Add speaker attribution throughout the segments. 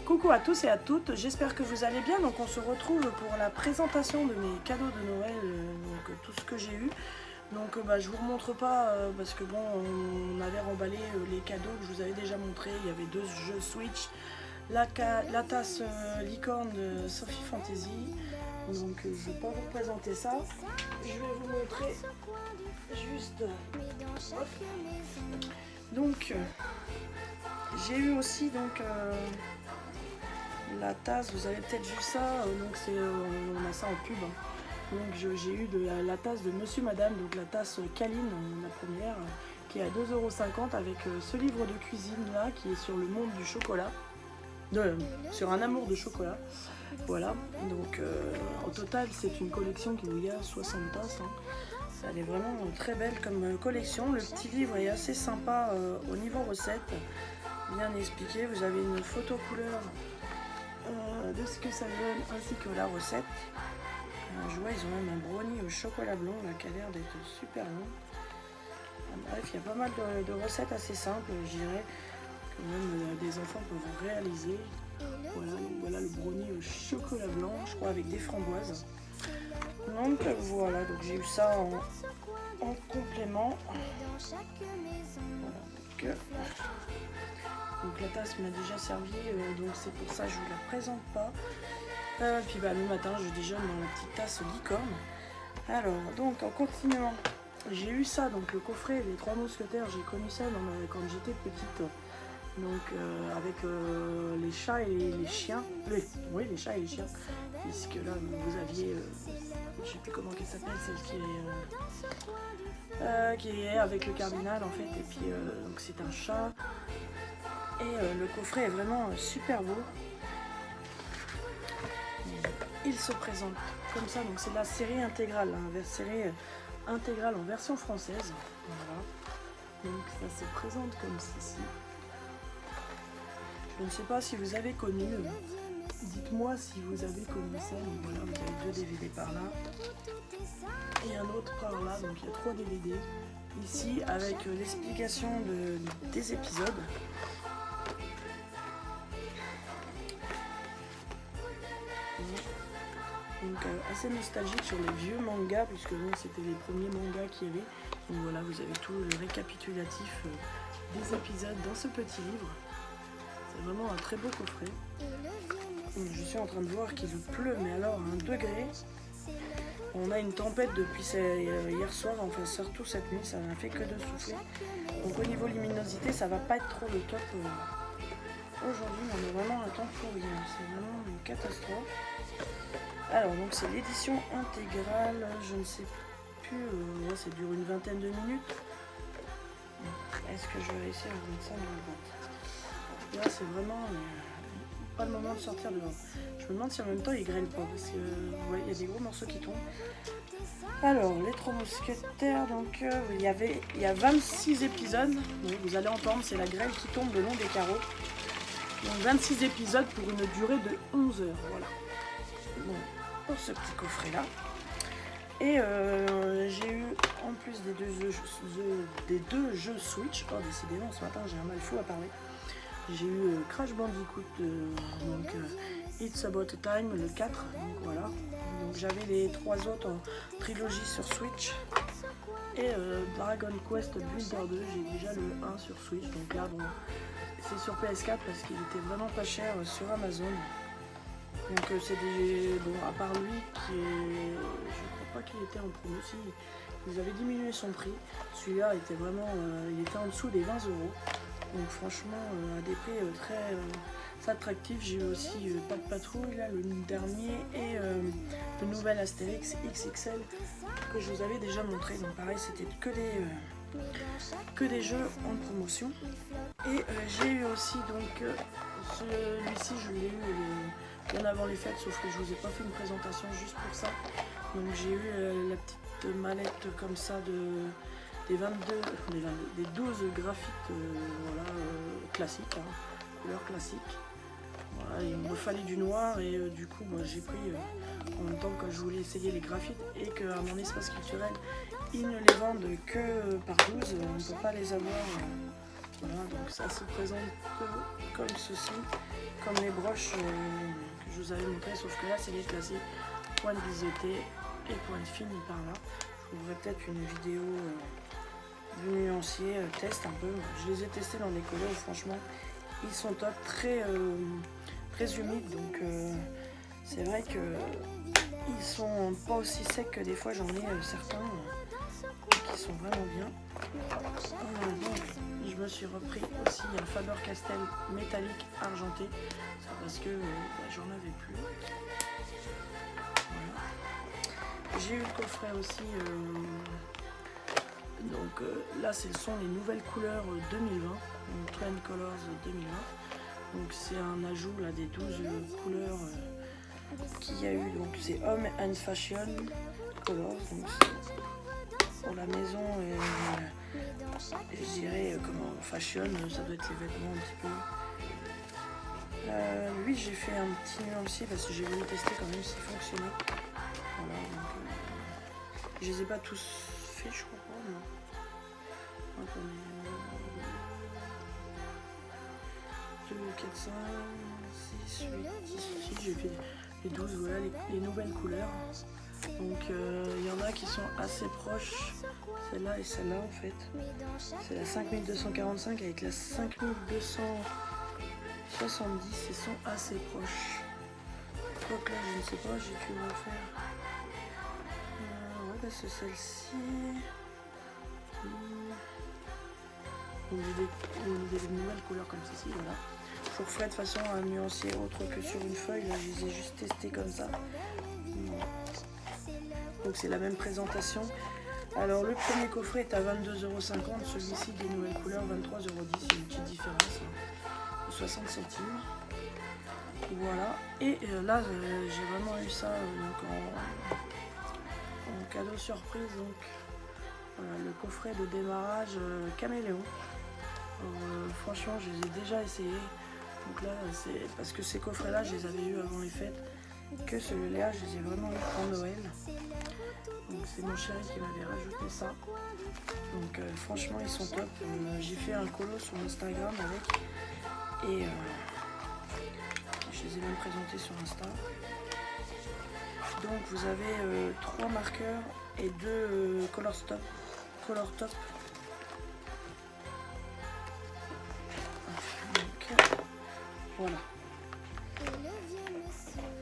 Speaker 1: Coucou à tous et à toutes, j'espère que vous allez bien. Donc on se retrouve pour la présentation de mes cadeaux de Noël, donc tout ce que j'ai eu. Donc je vous remontre pas parce que bon, on avait remballé les cadeaux que je vous avais déjà montré. Il y avait 2 jeux Switch, la tasse licorne de Sophie Fantasy. Donc je vais pas vous présenter ça. Je vais vous montrer juste. Hop. Donc j'ai eu aussi donc la tasse, vous avez peut-être vu ça, donc on a ça en pub. Donc j'ai eu la tasse de Monsieur Madame, donc la tasse Caline, la première, qui est à 2,50 € avec ce livre de cuisine là qui est sur le monde du chocolat, sur un amour de chocolat. Voilà, donc au total c'est une collection qui vous y a 60 tasses. Elle est vraiment très belle comme collection. Le petit livre est assez sympa au niveau recette, bien expliqué. Vous avez une photo couleur de ce que ça donne ainsi que la recette. Je vois ils ont même un brownie au chocolat blanc là, qui a l'air d'être super bon. Bref, il y a pas mal de recettes assez simples, je dirais, que même des enfants peuvent réaliser. Voilà le brownie au chocolat blanc, je crois avec des framboises. Donc voilà, donc j'ai eu ça en complément. Voilà, donc la tasse m'a déjà servi, donc c'est pour ça que je ne vous la présente pas. Puis le matin je déjeune dans la petite tasse licorne. Alors donc en continuant, j'ai eu ça, donc le coffret Les Trois Mousquetaires, j'ai connu ça quand j'étais petite. Donc avec les chats et les chiens, les chats et les chiens, puisque là vous aviez, je sais plus comment elle s'appelle, celle qui est avec le cardinal en fait, et puis donc c'est un chat, et le coffret est vraiment super beau. Il se présente comme ça, donc c'est la série intégrale, série intégrale en version française, voilà. Donc ça se présente comme ceci. Je ne sais pas si vous avez connu, dites-moi si vous avez connu ça. Donc voilà, vous avez 2 DVD par là et un autre par là, donc il y a 3 DVD ici avec l'explication des épisodes. Donc assez nostalgique sur les vieux mangas, puisque bon, c'était les premiers mangas qu'il y avait. Donc voilà, vous avez tout le récapitulatif des épisodes dans ce petit livre. C'est vraiment un très beau coffret. Je suis en train de voir qu'il pleut, mais alors à 1 degré. On a une tempête depuis hier soir, enfin surtout cette nuit, ça n'a fait que de souffler. Donc au niveau luminosité, ça va pas être trop le top. Aujourd'hui, on a vraiment un temps pourri, c'est vraiment une catastrophe. Alors donc c'est l'édition intégrale, je ne sais plus, ça dure une vingtaine de minutes. Est-ce que je vais réussir à vous mettre ça dans le ventre? Là c'est vraiment pas le moment de sortir dehors. Je me demande si en même temps il grêle pas, parce que vous voyez il y a des gros morceaux qui tombent. Alors les Trois Mousquetaires, donc il y a 26 épisodes, donc, vous allez entendre, c'est la grêle qui tombe le long des carreaux. Donc 26 épisodes pour une durée de 11 heures, voilà. Bon, pour ce petit coffret là. Et j'ai eu en plus des deux jeux Switch, oh décidément ce matin j'ai un mal fou à parler. J'ai eu Crash Bandicoot, donc It's About Time, le 4, donc voilà. Donc j'avais les 3 autres en trilogie sur Switch. Et Dragon Quest Builder 2, j'ai déjà le 1 sur Switch, donc là bon, c'est sur PS4 parce qu'il était vraiment pas cher sur Amazon. Donc c'est des... Bon, à part lui, je crois pas qu'il était en promo, si ils avaient diminué son prix. Celui-là était vraiment, il était en dessous des 20 €. Donc franchement, à des prix très attractifs. J'ai eu aussi Pat Patrouille, là, le dernier, et le nouvel Astérix XXL que je vous avais déjà montré. Donc pareil, c'était que des jeux en promotion. Et j'ai eu aussi donc celui-ci, je l'ai eu bien avant les fêtes, sauf que je vous ai pas fait une présentation juste pour ça. Donc j'ai eu la petite mallette comme ça des 12 graphites voilà, classiques, couleur classique. Voilà, il me fallait du noir et du coup moi j'ai pris en même temps que je voulais essayer les graphites et qu'à mon espace culturel ils ne les vendent que par 12, on ne peut pas les avoir Voilà, donc ça se présente comme ceci, comme les broches que je vous avais montré, sauf que là c'est les classiques, pointe biseautée et pointe fine par là. Je vous ferai peut-être une vidéo du nuancier, test un peu. Je les ai testés dans des couleurs, franchement ils sont top, très humides, donc c'est vrai que ils sont pas aussi secs que des fois j'en ai certains qui sont vraiment bien. Donc je me suis repris aussi un Faber-Castell métallique argenté, ça parce que j'en avais plus. Voilà. J'ai eu le coffret aussi, donc là ce sont les nouvelles couleurs 2020, donc Trend Colors 2020. Donc c'est un ajout là des 12 couleurs qu'il y a eu, donc c'est Home and Fashion Colors, donc pour la maison et je dirais comment fashion, ça doit être les vêtements un petit peu. Lui j'ai fait un petit nuancier parce que j'ai voulu tester quand même s'il fonctionnait. Voilà, donc je les ai pas tous faits, je crois pas, non. Attendez. 2, 4, 5, 6, 8, 10, j'ai fait les 12, voilà les nouvelles couleurs. Donc il y en a qui sont assez proches, celle-là et celle-là en fait. C'est la 5245 avec la 5270, ils sont assez proches. Donc là je ne sais pas, j'ai pu refaire. Ouais, bah, c'est celle-ci. Donc j'ai des nouvelles couleurs comme ceci, voilà. Je vous referai de façon un nuancier autre que sur une feuille, là je les ai juste testés comme ça. Donc c'est la même présentation. Alors le premier coffret est à 22,50 €, celui-ci des nouvelles couleurs 23,10 €, c'est une petite différence de 60 centimes. Voilà, et là j'ai vraiment eu ça donc en cadeau surprise, donc voilà, le coffret de démarrage Caméléon. Franchement je les ai déjà essayés, donc là c'est parce que ces coffrets là je les avais eu avant les fêtes, que celui-là je les ai vraiment eu pour Noël, donc c'est mon chéri qui m'avait rajouté ça, donc franchement ils sont top. J'ai fait un colo sur Instagram avec et je les ai même présentés sur Insta. Donc vous avez 3 marqueurs et 2 color top. Voilà.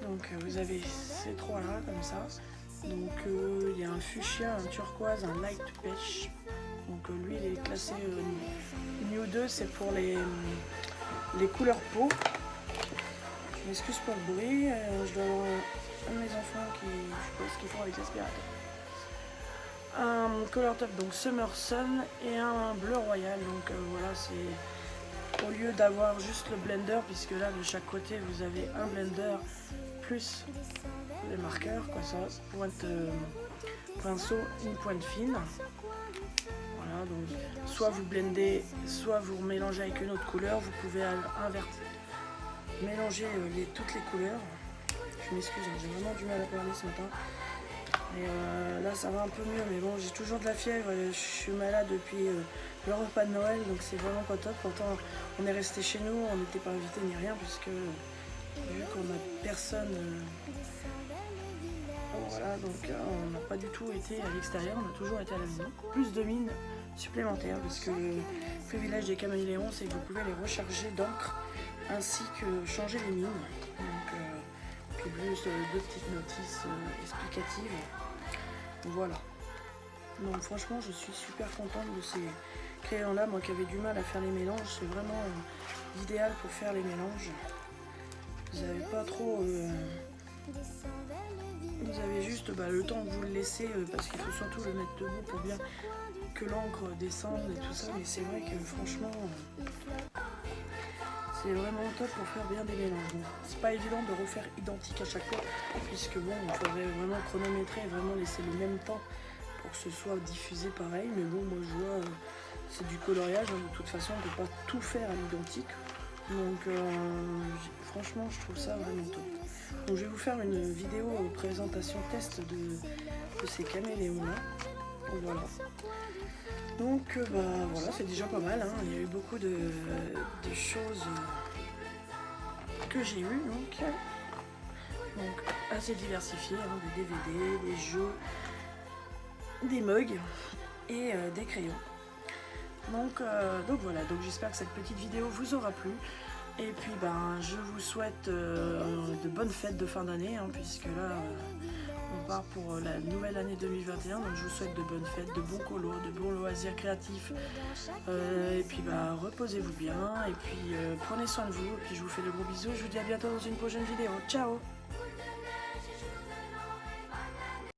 Speaker 1: Donc vous avez ces trois là comme ça. Donc il y a un fuchsia, un turquoise, un light pêche. Donc lui il est classé New 2, c'est pour les couleurs peau. Je m'excuse pour le bruit, je dois avoir un de mes enfants qui, je sais pas ce qu'ils font avec l'aspirateur. Un color top, donc Summer Sun, et un bleu royal. Donc voilà, c'est au lieu d'avoir juste le blender, puisque là de chaque côté vous avez un blender plus les marqueurs, quoi, ça, pointe pinceau, une pointe fine. Voilà, donc soit vous blendez, soit vous mélangez avec une autre couleur, vous pouvez mélanger toutes les couleurs. Je m'excuse, j'ai vraiment du mal à parler ce matin. Et là ça va un peu mieux, mais bon, j'ai toujours de la fièvre, je suis malade depuis le repas de Noël, donc c'est vraiment pas top. Pourtant on est resté chez nous, on n'était pas invité ni rien, puisque vu qu'on n'a personne, voilà, donc on n'a pas du tout été à l'extérieur, on a toujours été à la maison. Plus de mines supplémentaires, parce que le privilège des caméléons, c'est que vous pouvez les recharger d'encre, ainsi que changer les mines. Donc puis plus deux petites notices explicatives. Voilà. Donc franchement je suis super contente de ces crayons là, moi qui avais du mal à faire les mélanges, c'est vraiment l'idéal pour faire les mélanges. Vous n'avez pas trop vous avez juste le temps que vous le laissez, parce qu'il faut surtout le mettre debout pour bien que l'encre descende et tout ça, mais c'est vrai que franchement c'est vraiment top pour faire bien des mélanges. Bon, c'est pas évident de refaire identique à chaque fois, puisque bon, il faudrait vraiment chronométrer et vraiment laisser le même temps pour que ce soit diffusé pareil. Mais bon, moi je vois, c'est du coloriage, hein, de toute façon on ne peut pas tout faire à l'identique. Donc franchement je trouve ça vraiment top. Donc je vais vous faire une vidéo présentation test de ces caméléons là. Donc, voilà. Donc bah voilà, c'est déjà pas mal, hein. Il y a eu beaucoup de choses que j'ai eues, donc assez diversifié, hein, des DVD, des jeux, des mugs et des crayons. Donc voilà, donc j'espère que cette petite vidéo vous aura plu. Et puis ben je vous souhaite de bonnes fêtes de fin d'année, hein, puisque là on part pour la nouvelle année 2021. Donc je vous souhaite de bonnes fêtes, de bons colos, de bons loisirs créatifs. Et puis bah reposez-vous bien et puis prenez soin de vous. Et puis je vous fais de gros bisous. Je vous dis à bientôt dans une prochaine vidéo. Ciao!